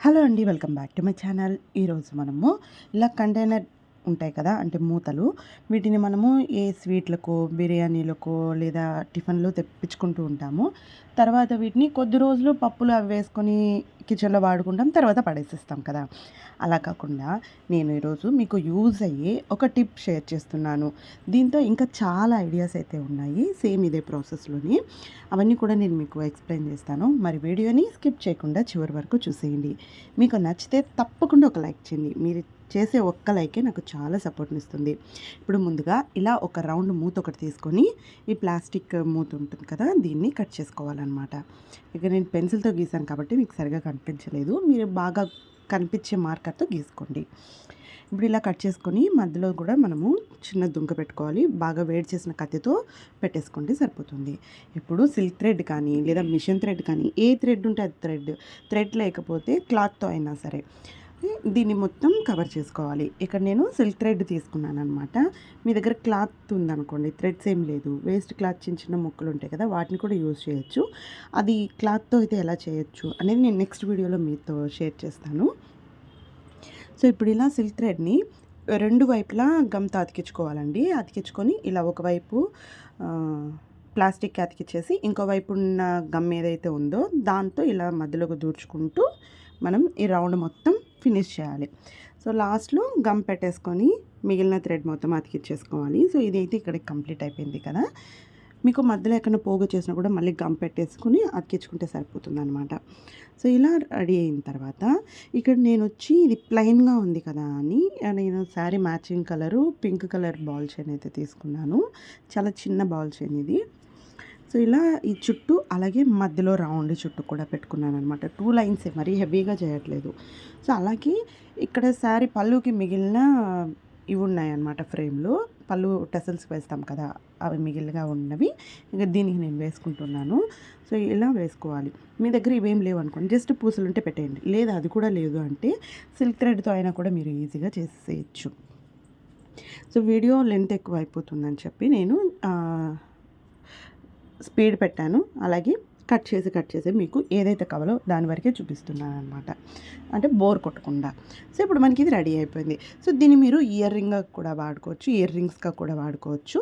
Hello అండి, welcome back to my channel. ఈరోజు మనము ఇలా కంటైనర్ ఉంటాయి కదా, అంటే మూతలు. వీటిని మనము ఏ స్వీట్లకో, బిర్యానీలకో లేదా టిఫిన్లో తెప్పించుకుంటూ ఉంటాము. తర్వాత వీటిని కొద్ది రోజులు పప్పులు అవి వేసుకొని కిచెన్లో వాడుకుంటాం, తర్వాత పడేసిస్తాం కదా. అలా కాకుండా నేను ఈరోజు మీకు యూజ్ అయ్యే ఒక టిప్ షేర్ చేస్తున్నాను. దీంతో ఇంకా చాలా ఐడియాస్ అయితే ఉన్నాయి సేమ్ ఇదే ప్రాసెస్లోని. అవన్నీ కూడా నేను మీకు ఎక్స్ప్లెయిన్ చేస్తాను. మరి వీడియోని స్కిప్ చేయకుండా చివరి వరకు చూసేయండి. మీకు నచ్చితే తప్పకుండా ఒక లైక్ చేయండి. మీరు చేసే ఒక్క లైకే నాకు చాలా సపోర్ట్నిస్తుంది. ఇప్పుడు ముందుగా ఇలా ఒక రౌండ్ మూత ఒకటి తీసుకొని, ఈ ప్లాస్టిక్ మూత ఉంటుంది కదా, దీన్ని కట్ చేసుకోవాలన్నమాట. ఇక నేను పెన్సిల్తో గీసాను కాబట్టి మీకు సరిగా కనిపించలేదు. మీరు బాగా కనిపించే మార్కర్తో గీసుకోండి. ఇప్పుడు ఇలా కట్ చేసుకొని మధ్యలో కూడా మనము చిన్న దుంక పెట్టుకోవాలి. బాగా వేడి చేసిన కత్తితో పెట్టేసుకోండి, సరిపోతుంది. ఇప్పుడు సిల్క్ థ్రెడ్ కానీ లేదా మిషన్ థ్రెడ్ కానీ, ఏ థ్రెడ్ ఉంటే అది థ్రెడ్ లేకపోతే క్లాత్తో అయినా సరే దీన్ని మొత్తం కవర్ చేసుకోవాలి. ఇక్కడ నేను సిల్క్ థ్రెడ్ తీసుకున్నాను అనమాట. మీ దగ్గర క్లాత్ ఉందనుకోండి, థ్రెడ్స్ ఏం లేదు, వేస్ట్ క్లాత్ చిన్న చిన్న ముక్కలు ఉంటాయి కదా, వాటిని కూడా యూజ్ చేయొచ్చు. అది క్లాత్తో అయితే ఎలా చేయొచ్చు అనేది నేను నెక్స్ట్ వీడియోలో మీతో షేర్ చేస్తాను. సో ఇప్పుడు ఇలా సిల్క్ థ్రెడ్ని రెండు వైపులా గమ్తో అతికించుకోవాలండి. అతికించుకొని ఇలా ఒకవైపు ప్లాస్టిక్ అతికిచ్చేసి ఇంకోవైపు ఉన్న గమ్ ఏదైతే ఉందో దాంతో ఇలా మధ్యలోకి దూర్చుకుంటూ మనం ఈ రౌండ్ మొత్తం ఫినిష్ చేయాలి. సో లాస్ట్లో గమ్ పెట్టేసుకొని మిగిలిన థ్రెడ్ మొత్తం అతికిచ్చేసుకోవాలి. సో ఇదైతే ఇక్కడికి కంప్లీట్ అయిపోయింది కదా. మీకు మధ్యలో ఎక్కడ పోగు చేసినా కూడా మళ్ళీ గమ్ పెట్టేసుకుని అతికించుకుంటే సరిపోతుంది అనమాట. సో ఇలా రెడీ అయిన తర్వాత ఇక్కడ నేను వచ్చి ఇది ప్లెయిన్గా ఉంది కదా అని నేను sari matching colour pink colour ball chain అయితే తీసుకున్నాను. చాలా చిన్న బాల్ చైన్ ఇది. సో ఇలా ఈ చుట్టూ అలాగే మధ్యలో రౌండ్ చుట్టూ కూడా పెట్టుకున్నాను అనమాట. 2 లైన్సే, మరీ హెవీగా చేయట్లేదు. సో అలాగే ఇక్కడ శారీ పళ్ళుకి మిగిలిన ఇవి ఉన్నాయన్నమాట, ఫ్రేమ్లో పళ్ళు టెసల్స్ వేస్తాం కదా, అవి మిగిలిగా ఉన్నవి ఇంకా దీనికి నేను వేసుకుంటున్నాను. సో ఇలా వేసుకోవాలి. మీ దగ్గర ఇవేం లేవు అనుకోండి, జస్ట్ పూసలు ఉంటే పెట్టేయండి. లేదా అది కూడా లేదు అంటే సిల్క్ థ్రెడ్తో అయినా కూడా మీరు ఈజీగా చేసేయచ్చు. సో వీడియో లెంత్ ఎక్కువ అయిపోతుందని చెప్పి నేను స్పీడ్ పెట్టాను. అలాగే కట్ చేసి మీకు ఏదైతే కావాలో దాని వరకే చూపిస్తున్నాను అనమాట, అంటే బోర్ కొట్టకుండా. సో ఇప్పుడు మనకి ఇది రెడీ అయిపోయింది. సో దీన్ని మీరు ఇయర్ రింగ్గా కూడా వాడుకోవచ్చు, ఇయర్ రింగ్స్గా కూడా వాడుకోవచ్చు.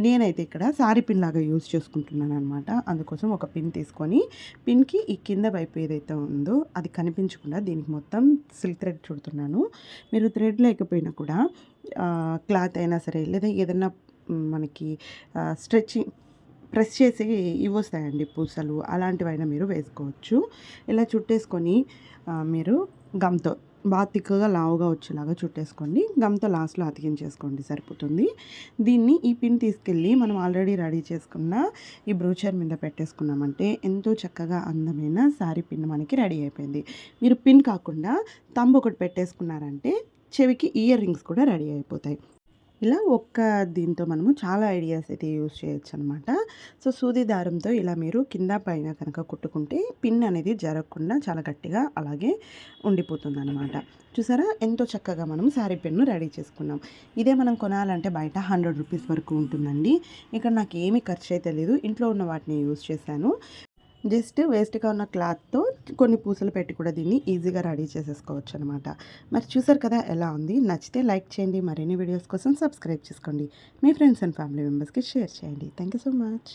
నేనైతే ఇక్కడ సారీ పిన్ లాగా యూజ్ చేసుకుంటున్నాను అనమాట. అందుకోసం ఒక పిన్ తీసుకొని పిన్కి ఈ కింద వైపు ఏదైతే ఉందో అది కనిపించకుండా దీనికి మొత్తం సిల్క్ థ్రెడ్ చుడుతున్నాను. మీరు థ్రెడ్ లేకపోయినా కూడా క్లాత్ అయినా సరే లేదా ఏదైనా మనకి స్ట్రెచ్చింగ్ ప్రెస్ చేసి ఇవి వస్తాయండి పూసలు, అలాంటివైనా మీరు వేసుకోవచ్చు. ఇలా చుట్టేసుకొని మీరు గమ్తో బాగా తిక్కుగా లావుగా వచ్చేలాగా చుట్టేసుకోండి. గమ్తో లాస్ట్లో అతికించేసుకోండి, సరిపోతుంది. దీన్ని ఈ పిన్ తీసుకెళ్ళి మనం ఆల్రెడీ రెడీ చేసుకున్న ఈ బ్రూచర్ మీద పెట్టేసుకున్నామంటే ఎంతో చక్కగా అందమైన శారీ పిన్ మనకి రెడీ అయిపోయింది. మీరు పిన్ కాకుండా తంబు ఒకటి పెట్టేసుకున్నారంటే చెవికి ఇయర్ రింగ్స్ కూడా రెడీ అయిపోతాయి. ఇలా ఒక్క దీంతో మనము చాలా ఐడియాస్ అయితే యూజ్ చేయొచ్చు అనమాట. సో సూది దారంతో ఇలా మీరు కింద పైన కనుక కుట్టుకుంటే పిన్ అనేది జరగకుండా చాలా గట్టిగా అలాగే ఉండిపోతుంది అనమాట. చూసారా ఎంతో చక్కగా మనం శారీ పిన్ను రెడీ చేసుకున్నాం. ఇదే మనం కొనాలంటే బయట 100 రూపీస్ వరకు ఉంటుందండి. ఇక్కడ నాకు ఏమీ ఖర్చు అయితే లేదు, ఇంట్లో ఉన్న వాటిని యూజ్ చేశాను. జస్ట్ వేస్ట్గా ఉన్న క్లాత్తో కొన్ని పూసలు పెట్టి కూడా దీన్ని ఈజీగా రెడీ చేసేసుకోవచ్చు అనమాట. మరి చూసారు కదా ఎలా ఉంది. నచ్చితే లైక్ చేయండి, మరిన్ని వీడియోస్ కోసం సబ్స్క్రైబ్ చేసుకోండి, మీ ఫ్రెండ్స్ అండ్ ఫ్యామిలీ మెంబర్స్కి షేర్ చేయండి. Thank you so much.